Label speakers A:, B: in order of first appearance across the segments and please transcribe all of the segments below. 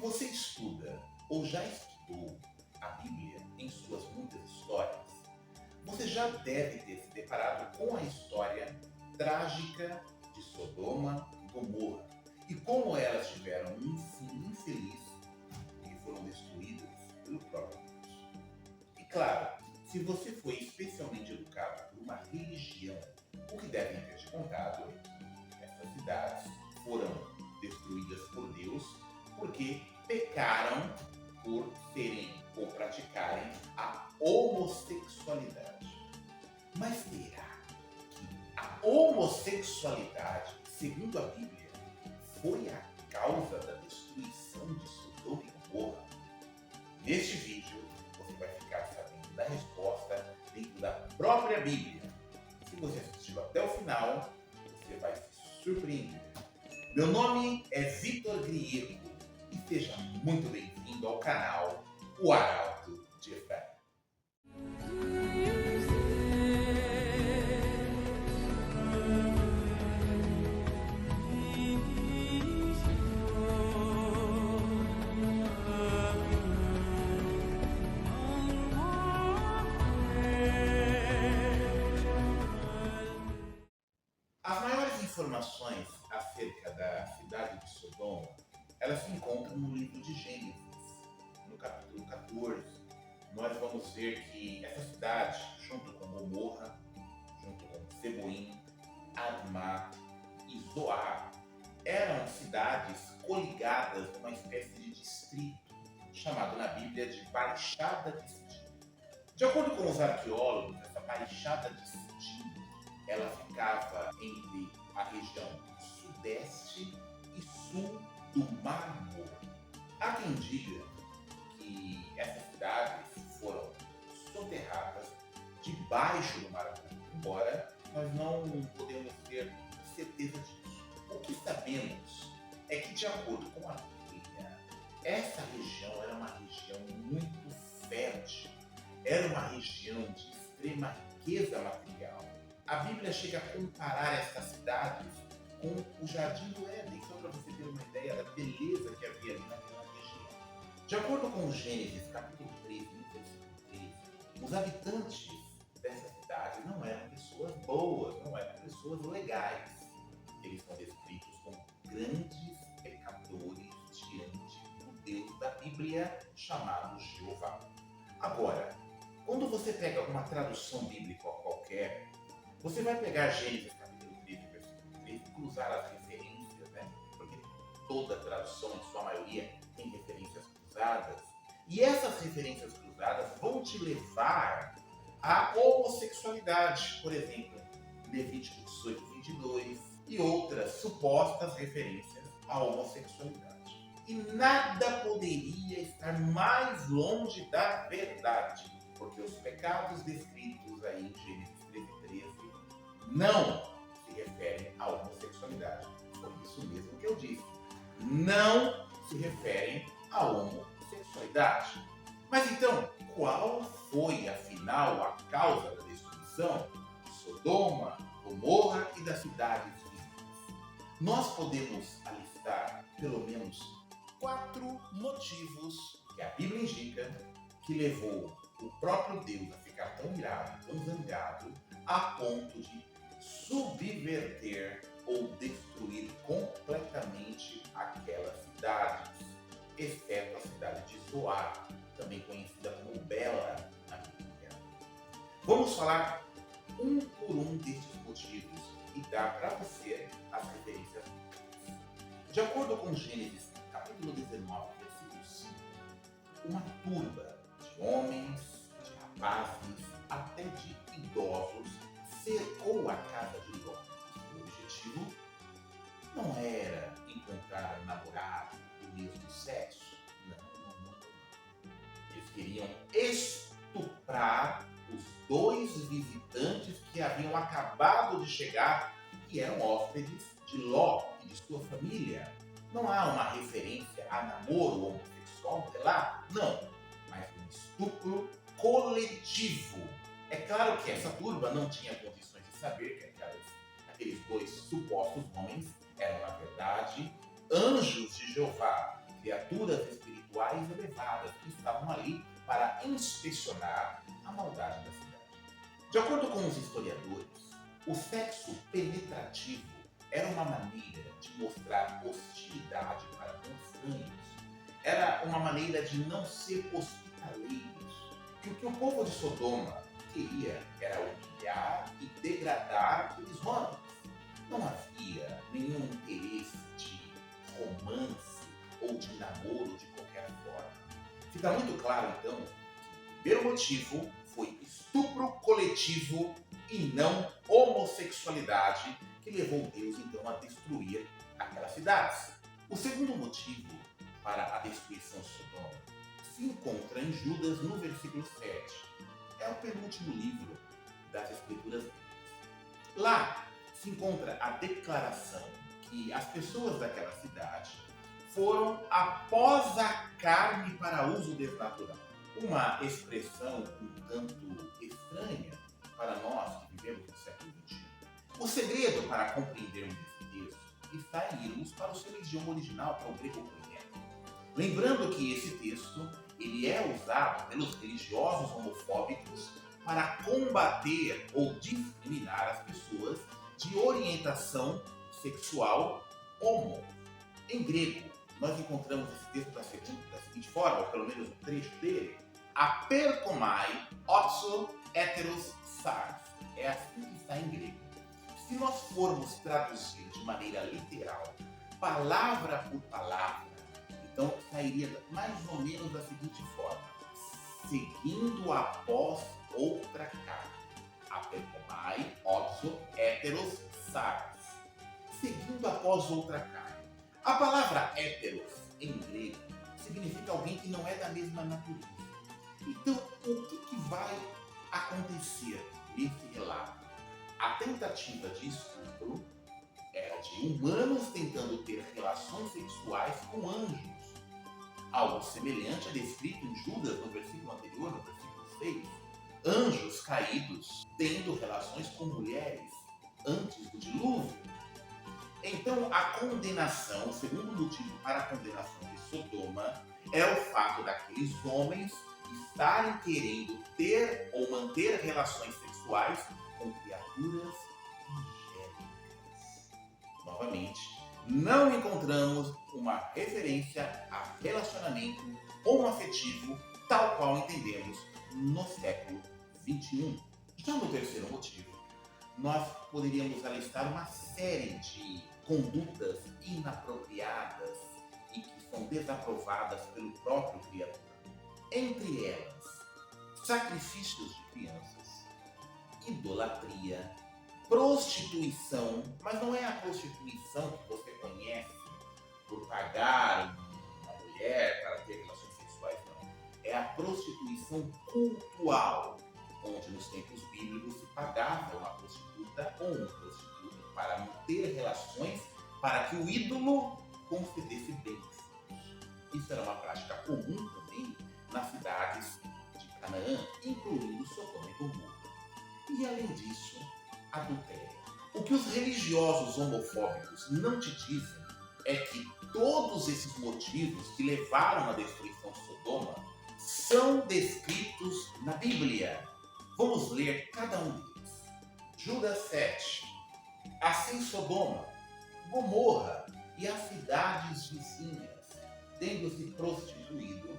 A: você estuda ou já estudou a Bíblia em suas muitas histórias, você já deve ter se deparado com a história trágica de Sodoma e Gomorra e como elas tiveram um fim infeliz e foram destruídas pelo próprio Deus. E claro, se você foi especialmente educado por uma religião, o que devem ter te contado é que essas cidades foram destruídas por Deus porque pecaram por serem ou praticarem a homossexualidade. Mas será que a homossexualidade, segundo a Bíblia, foi a causa da destruição de Sodoma e Gomorra? Neste vídeo, você vai ficar sabendo da resposta dentro da própria Bíblia. Se você assistiu até o final, você vai se surpreender. Meu nome é Vitor Griego e seja muito bem-vindo ao canal O Arauto de Fé. As maiores informações acerca da cidade de Sodoma, elas se encontram no livro de Gênesis, no capítulo 14. Nós vamos ver que essa cidade, junto com Gomorra, junto com Zeboim, Admá e Zoar, eram cidades coligadas numa espécie de distrito, chamado na Bíblia de Baixada de Sitim. De acordo com os arqueólogos, essa Baixada de Sitim ela ficava entre a região sudeste e sul do Mar Morto. Há quem diga que essas cidades foram soterradas debaixo do Mar Morto, embora nós não podemos ter certeza disso. O que sabemos é que, de acordo com a Bíblia, essa região era uma região muito fértil, era uma região de extrema riqueza material. A Bíblia chega a comparar essas cidades com o Jardim do Éden, só para você ter uma ideia da beleza que havia ali naquela região. De acordo com Gênesis, capítulo 13, versículo 13, os habitantes dessa cidade não eram pessoas boas, não eram pessoas legais. Eles são descritos como grandes pecadores diante do Deus da Bíblia, chamado Jeová. Agora, quando você pega uma tradução bíblica qualquer, você vai pegar Gênesis capítulo 13, versículo 13 e cruzar as referências, né? Porque toda tradução, em sua maioria, tem referências cruzadas. E essas referências cruzadas vão te levar à homossexualidade. Por exemplo, Levítico 18, 22 e outras supostas referências à homossexualidade. E nada poderia estar mais longe da verdade, porque os pecados descritos aí em Gênesis 13 não se referem à homossexualidade. Foi isso mesmo que eu disse. Não se referem à homossexualidade. Mas então, qual foi, afinal, a causa da destruição de Sodoma, Gomorra e das cidades vizinhas? Nós podemos alistar pelo menos 4 motivos que a Bíblia indica que levou o próprio Deus a ficar tão irado, tão zangado, a ponto de subverter ou destruir completamente aquelas cidades, exceto a cidade de Zoar, também conhecida como Bela na Bíblia. Vamos falar um por um destes motivos e dar para você as referências bíblicas. De acordo com Gênesis, capítulo 19, versículo 5, uma turba de homens, de rapazes, até de idosos, cercou a casa de Ló. O objetivo não era encontrar um namorado do mesmo sexo. Não. Eles queriam estuprar os 2 visitantes que haviam acabado de chegar, que eram hóspedes de Ló e de sua família. Não há uma referência a namoro homossexual lá? Não. Mas um estupro coletivo. É claro que essa turba não tinha condições de saber que aqueles 2 supostos homens eram, na verdade, anjos de Jeová, criaturas levadas que estavam ali para inspecionar a maldade da cidade. De acordo com os historiadores, o sexo penetrativo era uma maneira de mostrar hostilidade para com estranhos. Era uma maneira de não ser hospitaleiros. E o que o povo de Sodoma queria era humilhar e degradar aqueles homens. Não havia nenhum interesse de romance ou de namoro de qualquer forma. Fica muito claro, então, que o primeiro motivo foi estupro coletivo e não homossexualidade, que levou Deus, então, a destruir aquelas cidades. O segundo motivo para a destruição de Sodoma se encontra em Judas, no versículo 7. É o penúltimo livro das Escrituras bíblicas. Lá se encontra a declaração que as pessoas daquela cidade foram após a carne para uso desnatural. Uma expressão um tanto estranha para nós que vivemos no século XXI. O segredo para compreendermos esse texto está em irmos para o seu idioma original, que é o grego koiné. Lembrando que esse texto ele é usado pelos religiosos homofóbicos para combater ou discriminar as pessoas de orientação sexual homo. Em grego, nós encontramos esse texto da seguinte forma, ou pelo menos um trecho dele: aperkomai otso heteros sars. É assim que está em grego. Se nós formos traduzir de maneira literal, palavra por palavra, então sairia mais ou menos da seguinte forma: seguindo após outra carne. Aperkomai otso heteros sars. Seguindo após outra carne. A palavra héteros, em grego, significa alguém que não é da mesma natureza. Então, o que vai acontecer nesse relato? A tentativa de estupro era de humanos tentando ter relações sexuais com anjos. Algo semelhante é descrito em Judas, no versículo anterior, no versículo 6. Anjos caídos tendo relações com mulheres antes do dilúvio. Então, a condenação, o segundo motivo para a condenação de Sodoma é o fato daqueles homens estarem querendo ter ou manter relações sexuais com criaturas angélicas. Novamente, não encontramos uma referência a relacionamento homoafetivo tal qual entendemos no século XXI. Já no terceiro motivo, nós poderíamos alistar uma série de condutas inapropriadas e que são desaprovadas pelo próprio Criador. Entre elas, sacrifícios de crianças, idolatria, prostituição, mas não é a prostituição que você conhece por pagar uma mulher para ter relações sexuais, não. É a prostituição cultural, onde nos tempos bíblicos se pagava uma prostituta ou um prostituto para manter relações para que o ídolo concedesse bens. Isso era uma prática comum também nas cidades de Canaã, incluindo Sodoma e Gomorra. E além disso, adultério. O que os religiosos homofóbicos não te dizem é que todos esses motivos que levaram à destruição de Sodoma são descritos na Bíblia. Vamos ler cada um deles. Judas 7. Assim Sodoma, Gomorra e as cidades vizinhas, tendo se prostituído,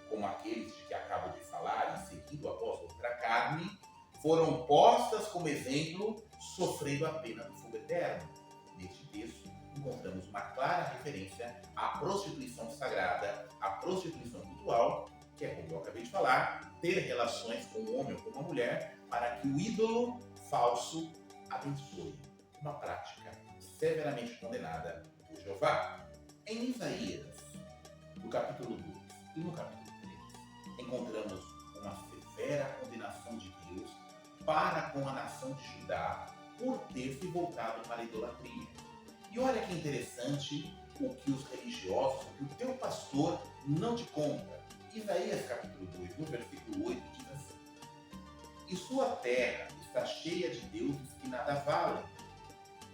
A: como aqueles de que acabo de falar, e seguindo após outra carne, foram postas como exemplo, sofrendo a pena do fogo eterno. Neste texto, encontramos uma clara referência à prostituição sagrada, à prostituição cultural, que é, como eu acabei de falar, ter relações com um homem ou com uma mulher para que o ídolo falso abençoe. Uma prática severamente condenada por Jeová. Em Isaías, no capítulo 2 e no capítulo 3, encontramos uma severa condenação de Deus para com a nação de Judá por ter se voltado para a idolatria. E olha que interessante o que os religiosos, o que o teu pastor não te conta. Isaías capítulo 2, no versículo 8, diz assim: e sua terra está cheia de deuses que nada valem.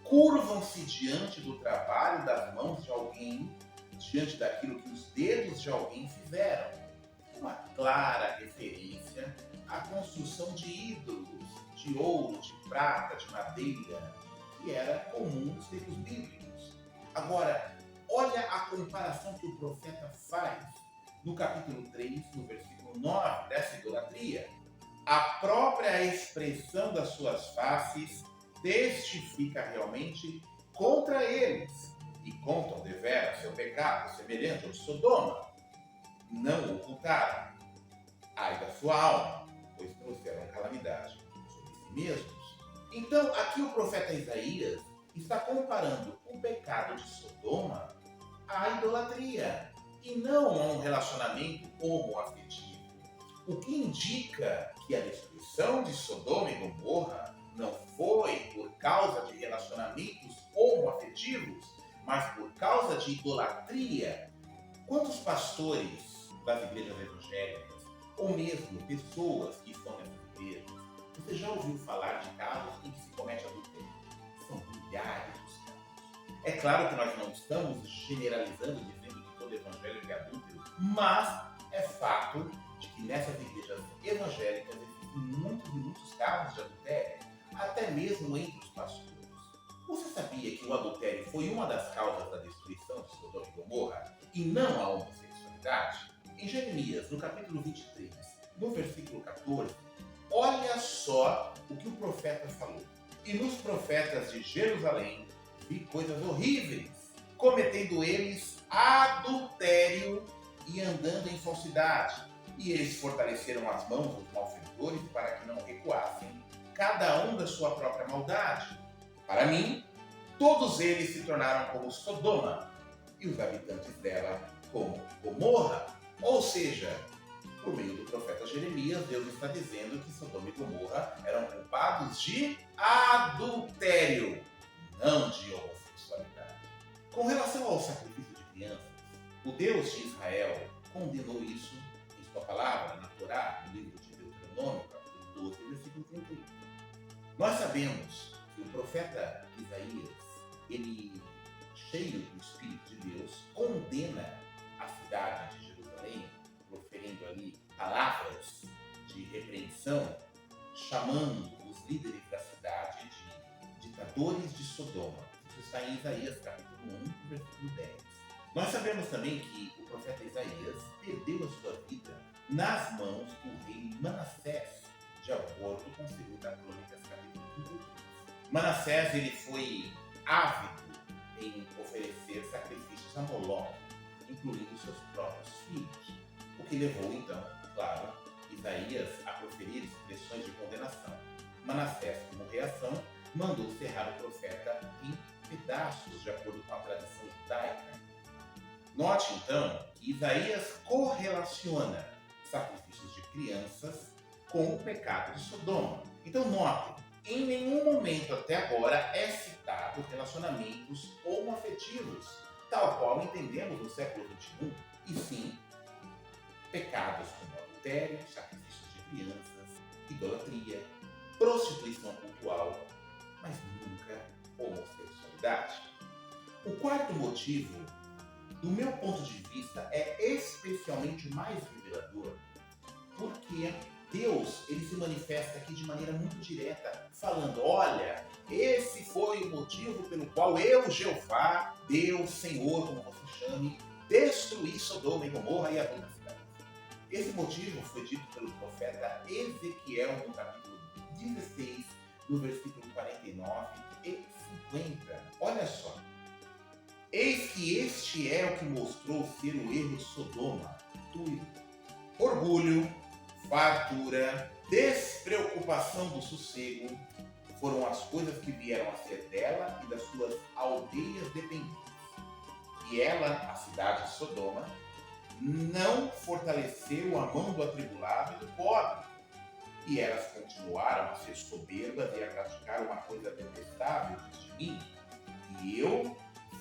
A: Curvam-se diante do trabalho das mãos de alguém, diante daquilo que os dedos de alguém fizeram. uma clara referência à construção de ídolos de ouro, de prata, de madeira, que era comum nos tempos bíblicos. Agora, olha a comparação que o profeta faz no capítulo 3, no versículo 9, dessa idolatria. A própria expressão das suas faces testifica realmente contra eles e contam deveras seu pecado semelhante ao de Sodoma. Não ocultaram. Ai da sua alma, pois trouxeram calamidade sobre si mesmos. Então, aqui o profeta Isaías está comparando o pecado de Sodoma à idolatria e não a um relacionamento homoafetivo. O que indica que a destruição de Sodoma e Gomorra não foi por causa de relacionamentos homoafetivos, mas por causa de idolatria. Quantos pastores das igrejas evangélicas, ou mesmo pessoas que estão nessas igrejas, você já ouviu falar de casos em que se comete adultério? São milhares os casos. É claro que nós não estamos generalizando, dizendo que todo evangélico é adúltero, mas é fato de que nessas igrejas evangélicas existem muitos casos de adultério, até mesmo entre os pastores. Você sabia que o adultério foi uma das causas da destruição de Sodoma e Gomorra e não a homossexualidade? Em Jeremias, no capítulo 23, no versículo 14, olha só o que o profeta falou. E nos profetas de Jerusalém vi coisas horríveis, cometendo eles adultério e andando em falsidade. E eles fortaleceram as mãos dos malfeitores para que não recuassem, cada um da sua própria maldade. Para mim, todos eles se tornaram como Sodoma e os habitantes dela como Gomorra. Ou seja, por meio do profeta Jeremias, Deus está dizendo que Sodoma e Gomorra eram culpados de adultério, não de homossexualidade. Com relação ao sacrifício de crianças, o Deus de Israel condenou isso em sua palavra, na Torá, no livro de Deuteronômio, capítulo 12, versículo 31. Nós sabemos que o profeta Isaías, ele, cheio do Espírito de Deus, condena a cidade de Jerusalém, proferindo ali palavras de repreensão, chamando os líderes da cidade de ditadores de Sodoma. Isso está em Isaías capítulo 1, versículo 10. Nós sabemos também que o profeta Isaías perdeu a sua vida nas mãos do rei Manassés, de acordo com 2 Crônicas capítulo 33. Manassés, ele foi ávido em oferecer sacrifícios a Moloque, incluindo seus próprios filhos, o que levou então, claro, Isaías a proferir expressões de condenação. Manassés, como reação, mandou serrar o profeta em pedaços, de acordo com a tradição judaica. Note então que Isaías correlaciona sacrifícios de crianças com o pecado de Sodoma. Então note, em nenhum momento até agora é citado relacionamentos homoafetivos, tal qual entendemos no século XXI, e sim pecados como adultério, sacrifícios de crianças, idolatria, prostituição cultural, mas nunca homossexualidade. O quarto motivo, do meu ponto de vista, é especialmente mais revelador, porque Deus, ele se manifesta aqui de maneira muito direta, falando, olha, esse foi o motivo pelo qual eu, Jeová, Deus, Senhor, como você chame, destruí Sodoma e Gomorra e a toda a cidade. Esse motivo foi dito pelo profeta Ezequiel no capítulo 16, no versículo 49 e 50. Olha só. Eis que este é o que mostrou ser o erro de Sodoma, tudo. Orgulho, fartura, despreocupação do sossego foram as coisas que vieram a ser dela e das suas aldeias dependentes. E ela, a cidade de Sodoma, não fortaleceu a mão do atribulado e do pobre. E elas continuaram a ser soberbas e a praticar uma coisa detestável de mim. E eu,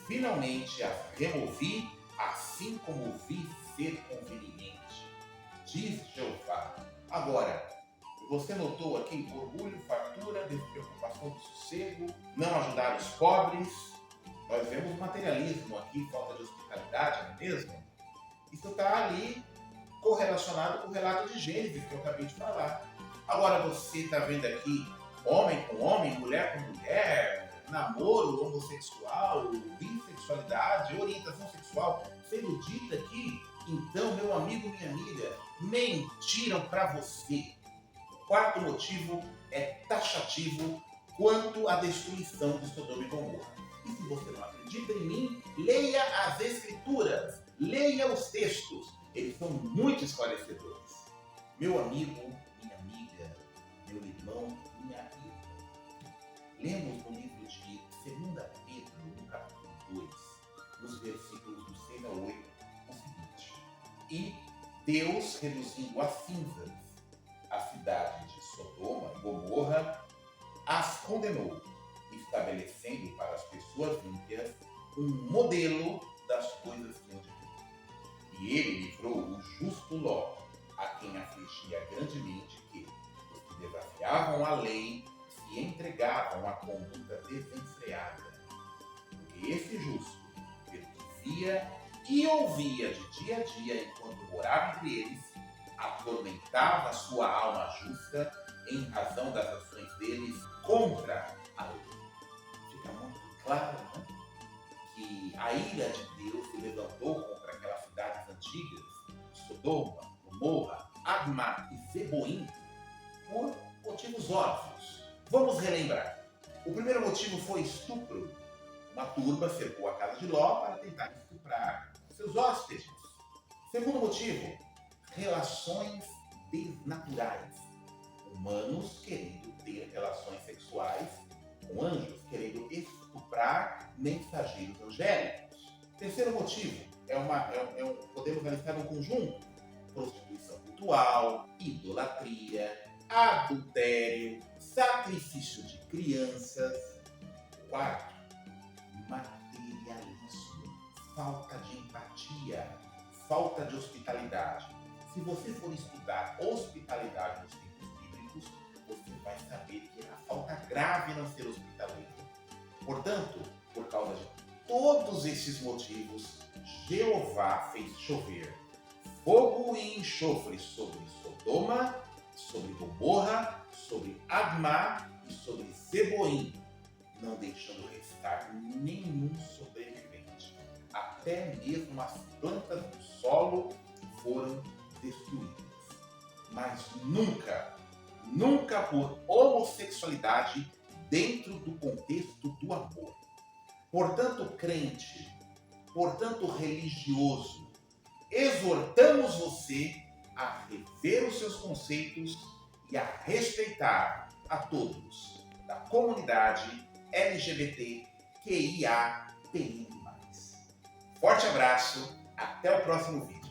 A: finalmente, as removi, assim como vi ser conveniente, diz Jeová. Agora, você notou aqui orgulho, fartura, despreocupação do sossego, não ajudar os pobres. Nós vemos materialismo aqui, falta de hospitalidade, não é mesmo? Isso está ali correlacionado com o relato de Gênesis que eu acabei de falar. Agora você está vendo aqui homem com homem, mulher com mulher, namoro homossexual, bissexualidade, orientação sexual sendo dita aqui. Então, meu amigo, minha amiga, mentiram para você. O quarto motivo é taxativo quanto à destruição de Sodoma e Gomorra. E se você não acredita em mim, leia as Escrituras, leia os textos. Eles são muito esclarecedores. Meu amigo, minha amiga, meu irmão, minha irmã. Lemos no livro de 2 Pedro, no capítulo 2, nos versículos do 6 ao 8, o seguinte: E Deus, reduzindo a cinzas a cidade de Sodoma e Gomorra, as condenou, estabelecendo para as pessoas ímpias um modelo das coisas que hão de vir. E ele livrou o justo Ló, a quem afligia grandemente que os que desafiavam a lei se entregavam à conduta desenfreada. Porque esse justo, pelo que via e ouvia de dia a dia enquanto morava entre eles, atormentava a sua alma justa em razão das ações deles contra a lei. Fica muito claro, né, que a ira de Deus se levantou contra aquelas cidades antigas, Sodoma, Gomorra, Admá e Zeboim, por motivos óbvios. Vamos relembrar. O primeiro motivo foi estupro. Uma turba cercou a casa de Ló para tentar estuprar seus hóspedes. Segundo motivo, relações desnaturais. Humanos querendo ter relações sexuais com anjos, querendo estuprar mensageiros angélicos. Terceiro motivo, podemos analisar um conjunto: prostituição cultural, idolatria, adultério, sacrifício de crianças. Quarto, materialismo, falta de empatia, falta de hospitalidade. Se você for estudar hospitalidade nos tempos bíblicos, você vai saber que era falta grave não ser hospitaleiro. Portanto, por causa de todos esses motivos, Jeová fez chover fogo e enxofre sobre Sodoma, sobre Gomorra, sobre Admá e sobre Zeboim, não deixando restar nenhum sobrevivente. Até mesmo as plantas do solo foram destruídas. Mas nunca por homossexualidade dentro do contexto do amor. Portanto, crente, portanto, religioso, exortamos você a rever os seus conceitos e a respeitar a todos da comunidade LGBTQIAPN+. Forte abraço, até o próximo vídeo.